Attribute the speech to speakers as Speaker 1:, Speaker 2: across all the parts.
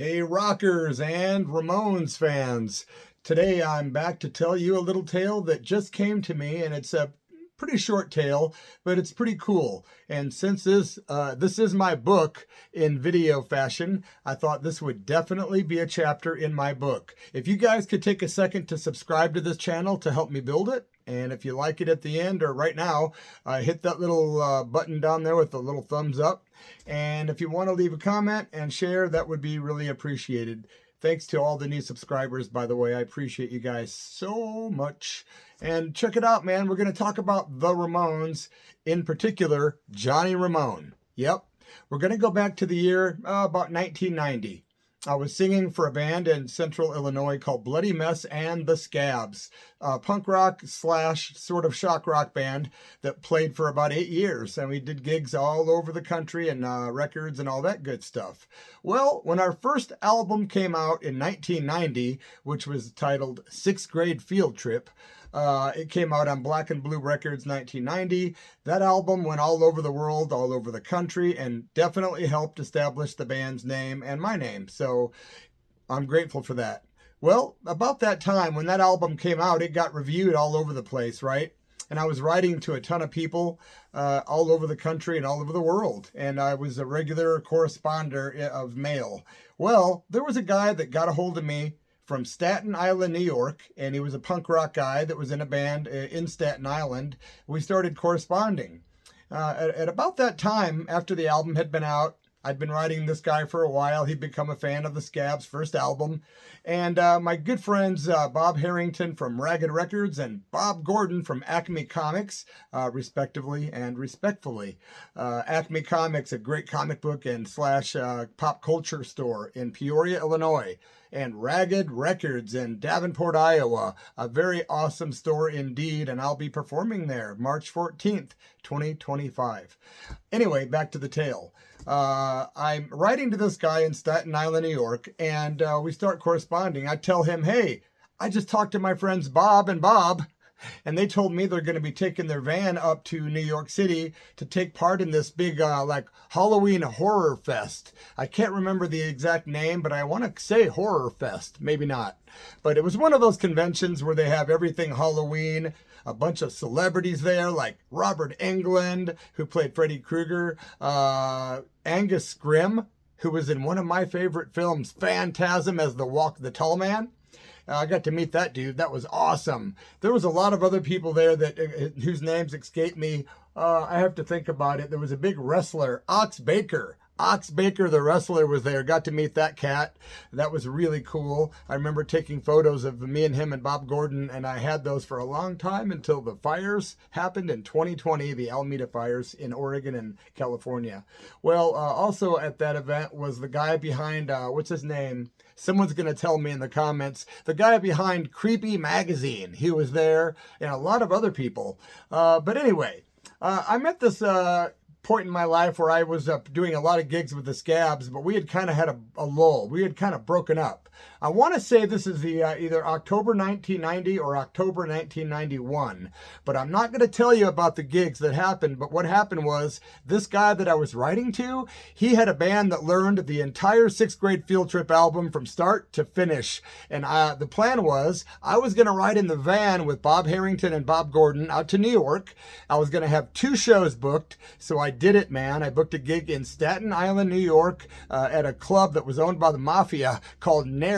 Speaker 1: Hey rockers and Ramones fans, today I'm back to tell you a little tale that just came to me, and it's a pretty short tale, but it's pretty cool. And since this is my book in video fashion, I thought this would definitely be a chapter in my book. If you guys could take a second to subscribe to this channel to help me build it, and if you like it at the end or right now, hit that little button down there with the little thumbs up. And if you want to leave a comment and share, that would be really appreciated. Thanks to all the new subscribers, by the way. I appreciate you guys so much. And check it out, man. We're going to talk about the Ramones, in particular, Johnny Ramone. Yep. We're going to go back to the year about 1990. I was singing for a band in central Illinois called Bloody Mess and the Scabs, a punk rock / sort of shock rock band that played for about 8 years. And we did gigs all over the country and records and all that good stuff. Well, when our first album came out in 1990, which was titled 6th Grade Field Trip, it came out on Black and Blue Records 1990. That album went all over the world, all over the country, and definitely helped establish the band's name and my name. So I'm grateful for that. Well, about that time, when that album came out, it got reviewed all over the place, right? And I was writing to a ton of people all over the country and all over the world. And I was a regular corresponder of mail. Well, there was a guy that got a hold of me from Staten Island, New York, and he was a punk rock guy that was in a band in Staten Island. We started corresponding. At about that time, after the album had been out, I'd been writing this guy for a while. He'd become a fan of the Scabs' first album. And my good friends Bob Herrington from Ragged Records and Bob Gordon from Acme Comics, respectively and respectfully. Acme Comics, a great comic book and / pop culture store in Peoria, Illinois. And Ragged Records in Davenport, Iowa, a very awesome store indeed, and I'll be performing there March 14th, 2025. Anyway, back to the tale. I'm writing to this guy in Staten Island, New York, and we start corresponding. I tell him, hey, I just talked to my friends Bob and Bob, and they told me they're going to be taking their van up to New York City to take part in this big like Halloween horror fest. I can't remember the exact name, but I want to say horror fest. Maybe not. But it was one of those conventions where they have everything Halloween, a bunch of celebrities there like Robert Englund, who played Freddie Kruger, Angus Scrimm, who was in one of my favorite films, Phantasm, as the tall man. I got to meet that dude. That was awesome. There was a lot of other people there that whose names escape me. I have to think about it. There was a big wrestler, Ox Baker. Ox Baker, the wrestler, was there. Got to meet that cat. That was really cool. I remember taking photos of me and him and Bob Gordon, and I had those for a long time until the fires happened in 2020, the Alameda fires in Oregon and California. Well, also at that event was the guy behind, what's his name? Someone's going to tell me in the comments. The guy behind Creepy Magazine. He was there, and a lot of other people. But anyway, I'm at this point in my life where I was doing a lot of gigs with the Scabs, but we had kind of had a lull. We had kind of broken up. I want to say this is the either October 1990 or October 1991, but I'm not going to tell you about the gigs that happened. But what happened was this guy that I was writing to, he had a band that learned the entire 6th Grade Field Trip album from start to finish. And the plan was I was going to ride in the van with Bob Herrington and Bob Gordon out to New York. I was going to have 2 shows booked. So I did it, man. I booked a gig in Staten Island, New York at a club that was owned by the mafia called Neri's,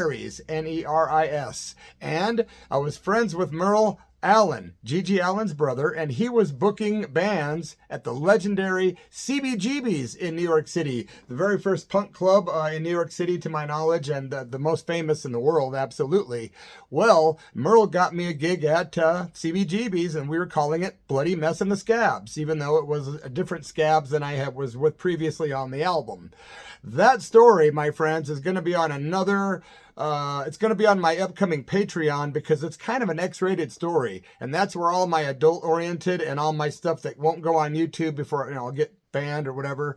Speaker 1: Neris. And I was friends with Merle Allen, Gigi Allen's brother, and he was booking bands at the legendary CBGB's in New York City, the very first punk club in New York City, to my knowledge, and the most famous in the world, absolutely. Well, Merle got me a gig at CBGB's, and we were calling it Bloody Mess and the Scabs, even though it was a different Scabs than I was with previously on the album. That story, my friends, is going to be on it's going to be on my upcoming Patreon, because it's kind of an X-rated story, and that's where all my adult-oriented and all my stuff that won't go on YouTube before I'll get banned or whatever.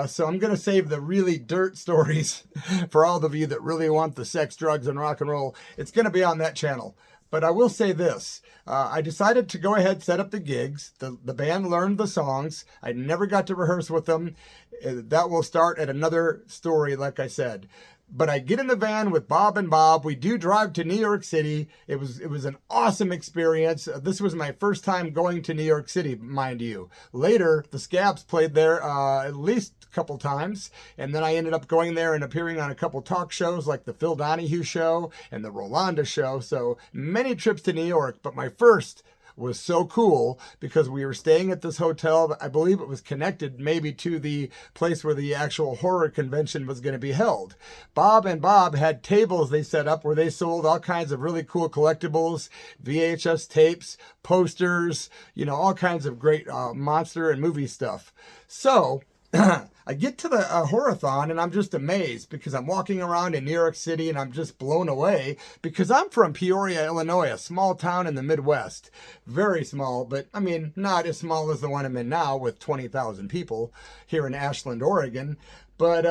Speaker 1: So I'm going to save the really dirt stories for all of you that really want the sex, drugs, and rock and roll. It's going to be on that channel. But I will say this, I decided to go ahead, set up the gigs. The band learned the songs. I never got to rehearse with them. That will start at another story, like I said. But I get in the van with Bob and Bob. We do drive to New York City. It was an awesome experience. This was my first time going to New York City, mind you. Later, the Scabs played there at least a couple times. And then I ended up going there and appearing on a couple talk shows like the Phil Donahue Show and the Rolanda Show. So many trips to New York. But my first was so cool because we were staying at this hotel. I believe it was connected maybe to the place where the actual horror convention was going to be held. Bob and Bob had tables they set up where they sold all kinds of really cool collectibles, VHS tapes, posters, you know, all kinds of great monster and movie stuff. So I get to the Horathon and I'm just amazed because I'm walking around in New York City and I'm just blown away because I'm from Peoria, Illinois, a small town in the Midwest. Very small, but I mean, not as small as the one I'm in now with 20,000 people here in Ashland, Oregon. But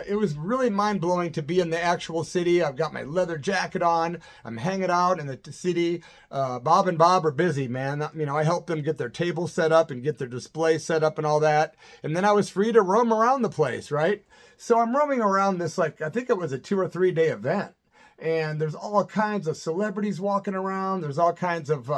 Speaker 1: it was really mind-blowing to be in the actual city. I've got my leather jacket on. I'm hanging out in the city. Bob and Bob are busy, man. You know, I helped them get their table set up and get their display set up and all that. And then I was free to roam around the place, right? So I'm roaming around this, like, I think it was a 2 or 3 day event. And there's all kinds of celebrities walking around. There's all kinds of,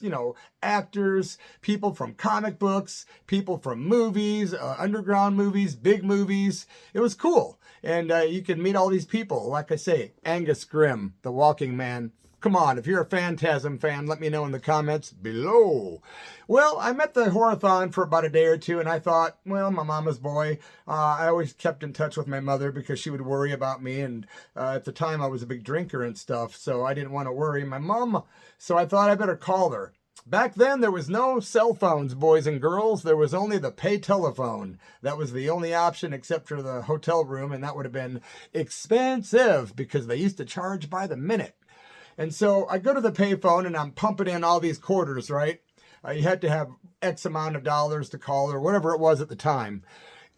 Speaker 1: you know, actors, people from comic books, people from movies, underground movies, big movies. It was cool. And you can meet all these people. Like I say, Angus Scrimm, the walking man. Come on, if you're a Phantasm fan, let me know in the comments below. Well, I'm at the Horathon for about a day or two, and I thought, well, my mama's boy. I always kept in touch with my mother because she would worry about me, and at the time I was a big drinker and stuff, so I didn't want to worry my mom, so I thought I better call her. Back then, there was no cell phones, boys and girls. There was only the pay telephone. That was the only option except for the hotel room, and that would have been expensive because they used to charge by the minute. And so I go to the payphone and I'm pumping in all these quarters, right? You had to have X amount of dollars to call or whatever it was at the time.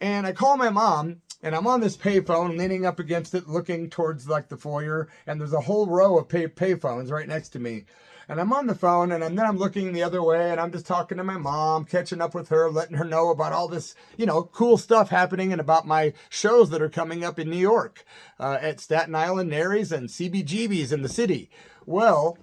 Speaker 1: And I call my mom and I'm on this payphone leaning up against it, looking towards like the foyer. And there's a whole row of payphones right next to me. And I'm on the phone and then I'm looking the other way and I'm just talking to my mom, catching up with her, letting her know about all this, you know, cool stuff happening and about my shows that are coming up in New York at Staten Island, Neri's and CBGB's in the city. Well,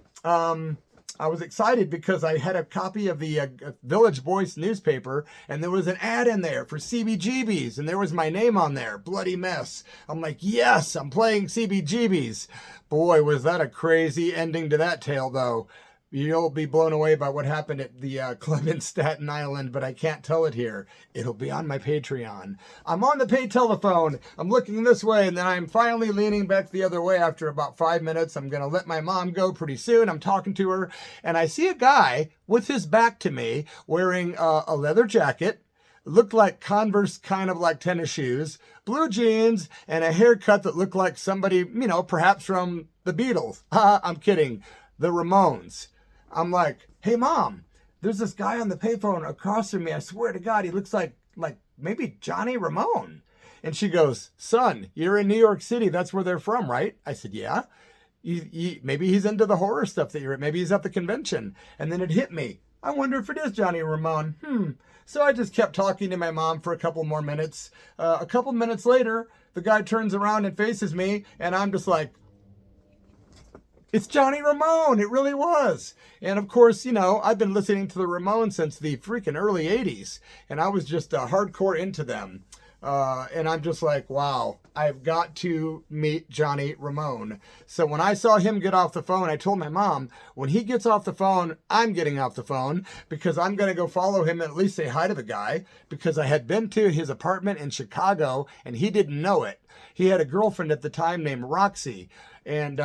Speaker 1: I was excited because I had a copy of the Village Voice newspaper and there was an ad in there for CBGB's and there was my name on there, Bloody Mess. I'm like, yes, I'm playing CBGB's. Boy, was that a crazy ending to that tale, though. You'll be blown away by what happened at the club in Staten Island, but I can't tell it here. It'll be on my Patreon. I'm on the pay telephone. I'm looking this way, and then I'm finally leaning back the other way after about 5 minutes. I'm going to let my mom go pretty soon. I'm talking to her, and I see a guy with his back to me wearing a leather jacket, looked like Converse, kind of like tennis shoes, blue jeans, and a haircut that looked like somebody, you know, perhaps from the Beatles. I'm kidding. The Ramones. I'm like, hey, Mom, there's this guy on the payphone across from me. I swear to God, he looks like maybe Johnny Ramone. And she goes, son, you're in New York City. That's where they're from, right? I said, yeah. Maybe he's into the horror stuff that you're at. Maybe he's at the convention. And then it hit me. I wonder if it is Johnny Ramone. So I just kept talking to my mom for a couple more minutes. A couple minutes later, the guy turns around and faces me. And I'm just like, it's Johnny Ramone. It really was. And of course, you know, I've been listening to the Ramones since the freaking early 80s. And I was just hardcore into them. And I'm just like, wow, I've got to meet Johnny Ramone. So when I saw him get off the phone, I told my mom, when he gets off the phone, I'm getting off the phone because I'm going to go follow him and at least say hi to the guy because I had been to his apartment in Chicago and he didn't know it. He had a girlfriend at the time named Roxy. And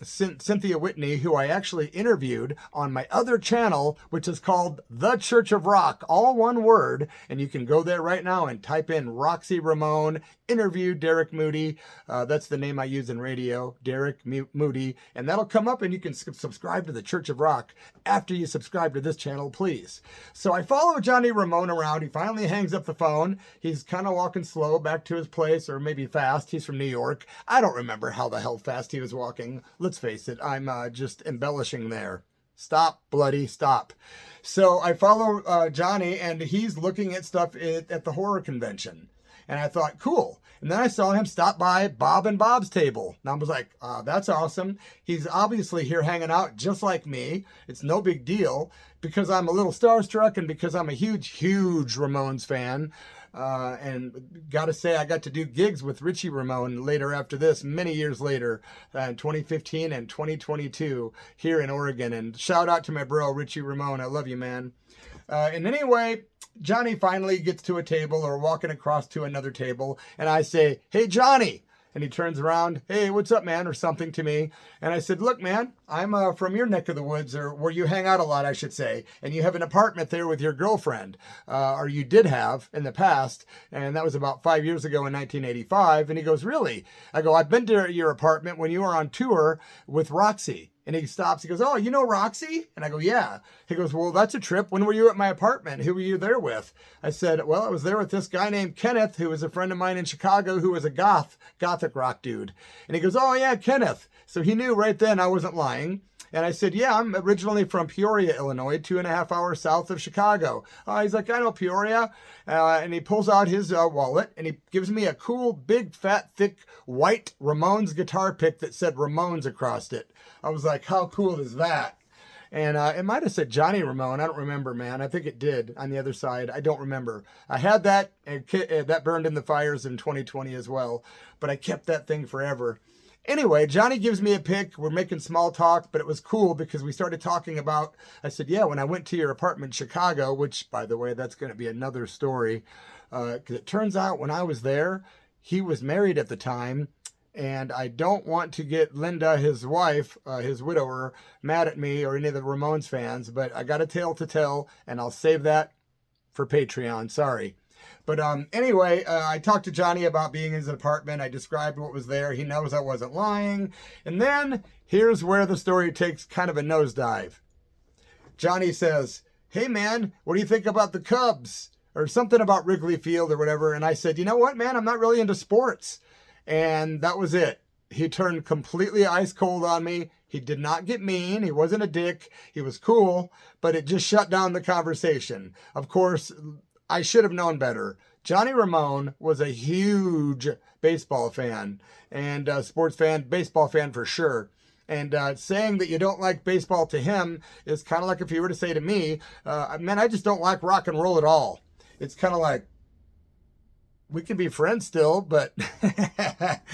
Speaker 1: Cynthia Whitney, who I actually interviewed on my other channel, which is called The Church of Rock, all one word. And you can go there right now and type in Roxy Ramone, interview Derek Moody. That's the name I use in radio, Derek Moody. And that'll come up and you can subscribe to The Church of Rock after you subscribe to this channel, please. So I follow Johnny Ramone around. He finally hangs up the phone. He's kind of walking slow back to his place, or maybe fast. He's from New York. I don't remember how the hell fast fast he was walking. Let's face it, I'm just embellishing there. Stop, bloody, stop. So I follow Johnny, and he's looking at stuff at the horror convention. And I thought, cool. And then I saw him stop by Bob and Bob's table. And I was like, that's awesome. He's obviously here hanging out just like me. It's no big deal because I'm a little starstruck and because I'm a huge, huge Ramones fan. And got to say, I got to do gigs with Richie Ramone later after this, many years later, in 2015 and 2022 here in Oregon. And shout out to my bro, Richie Ramone. I love you, man. And anyway, Johnny finally gets to a table or walking across to another table. And I say, hey, Johnny. And he turns around, hey, what's up, man, or something to me. And I said, look, man, I'm from your neck of the woods, or where you hang out a lot, I should say. And you have an apartment there with your girlfriend, or you did have in the past. And that was about 5 years ago in 1985. And he goes, really? I go, I've been to your apartment when you were on tour with Roxy. And he stops. He goes, oh, you know Roxy? And I go, yeah. He goes, well, that's a trip. When were you at my apartment? Who were you there with? I said, well, I was there with this guy named Kenneth, who was a friend of mine in Chicago, who was a gothic rock dude. And he goes, oh, yeah, Kenneth. So he knew right then I wasn't lying. And I said, yeah, I'm originally from Peoria, Illinois, 2.5 hours south of Chicago. He's like, I know Peoria. And he pulls out his wallet and he gives me a cool, big, fat, thick, white Ramones guitar pick that said Ramones across it. I was like, how cool is that? And it might have said Johnny Ramone. I don't remember, man. I think it did on the other side. I don't remember. I had that, and that burned in the fires in 2020 as well. But I kept that thing forever. Anyway, Johnny gives me a pic. We're making small talk, but it was cool because we started talking about, I said, yeah, when I went to your apartment in Chicago, which, by the way, that's going to be another story. Because it turns out when I was there, he was married at the time. And I don't want to get Linda, his wife, his widower, mad at me or any of the Ramones fans. But I got a tale to tell, and I'll save that for Patreon. Sorry. But anyway, I talked to Johnny about being in his apartment. I described what was there. He knows I wasn't lying. And then here's where the story takes kind of a nosedive. Johnny says, hey, man, what do you think about the Cubs? Or something about Wrigley Field or whatever. And I said, you know what, man, I'm not really into sports. And that was it. He turned completely ice cold on me. He did not get mean. He wasn't a dick. He was cool. But it just shut down the conversation. Of course, I should have known better. Johnny Ramone was a huge baseball fan and sports fan, baseball fan for sure. And saying that you don't like baseball to him is kind of like if you were to say to me, man, I just don't like rock and roll at all. It's kind of like, we can be friends still, but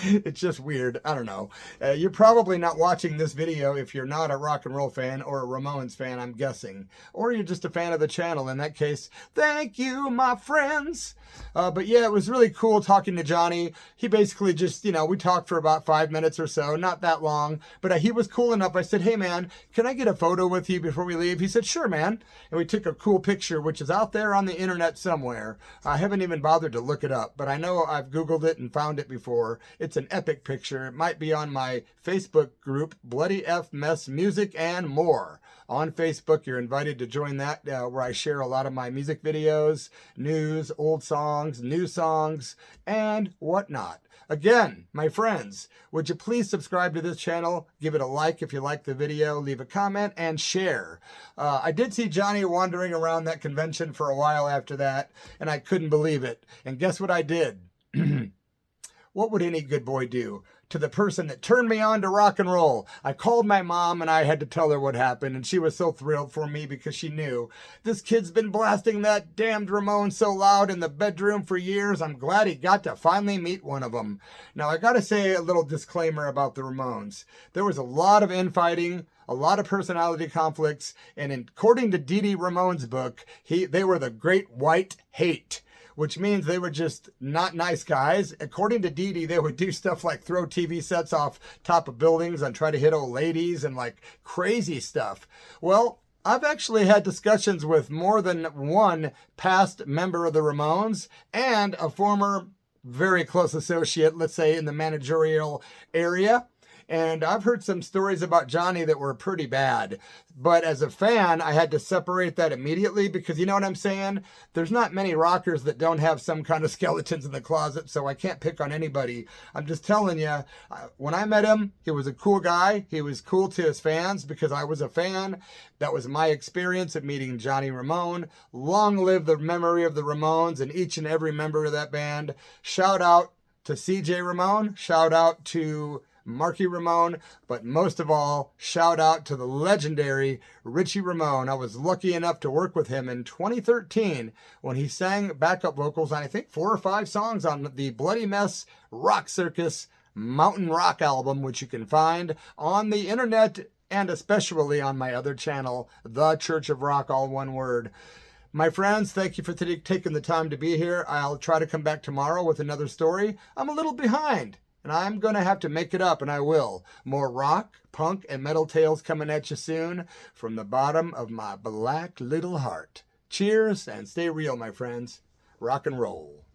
Speaker 1: it's just weird. I don't know. You're probably not watching this video if you're not a rock and roll fan or a Ramones fan, I'm guessing. Or you're just a fan of the channel. In that case, thank you, my friends. But yeah, it was really cool talking to Johnny. He basically just, we talked for about 5 minutes or so, not that long. But he was cool enough. I said, hey, man, can I get a photo with you before we leave? He said, sure, man. And we took a cool picture, which is out there on the internet somewhere. I haven't even bothered to look it up. But I know I've Googled it and found it before. It's an epic picture. It might be on my Facebook group, Bloody F Mess Music and More. On Facebook, you're invited to join that, where I share a lot of my music videos, news, old songs, new songs, and whatnot. Again, my friends, would you please subscribe to this channel, give it a like if you like the video, leave a comment, and share. I did see Johnny wandering around that convention for a while after that, and I couldn't believe it. And guess what I did? What would any good boy do to the person that turned me on to rock and roll? I called my mom and I had to tell her what happened, and she was so thrilled for me because she knew this kid's been blasting that damned Ramone so loud in the bedroom for years. I'm glad he got to finally meet one of them. Now, I got to say a little disclaimer about the Ramones. There was a lot of infighting, a lot of personality conflicts, and according to Dee Ramone's book, they were the Great White Hate, which means they were just not nice guys. According to Dee, they would do stuff like throw TV sets off top of buildings and try to hit old ladies and like crazy stuff. Well, I've actually had discussions with more than one past member of the Ramones and a former very close associate, let's say in the managerial area. And I've heard some stories about Johnny that were pretty bad. But as a fan, I had to separate that immediately because you know what I'm saying? There's not many rockers that don't have some kind of skeletons in the closet, so I can't pick on anybody. I'm just telling you, when I met him, he was a cool guy. He was cool to his fans because I was a fan. That was my experience of meeting Johnny Ramone. Long live the memory of the Ramones and each and every member of that band. Shout out to CJ Ramone. Shout out to Marky Ramone, but most of all, shout out to the legendary Richie Ramone. I was lucky enough to work with him in 2013 when he sang backup vocals on I think 4 or 5 songs on the Bloody Mess Rock Circus Mountain Rock album, which you can find on the internet and especially on my other channel, The Church of Rock, all one word. My friends, thank you for taking the time to be here. I'll try to come back tomorrow with another story. I'm a little behind. And I'm going to have to make it up, and I will. More rock, punk, and metal tales coming at you soon from the bottom of my black little heart. Cheers, and stay real, my friends. Rock and roll.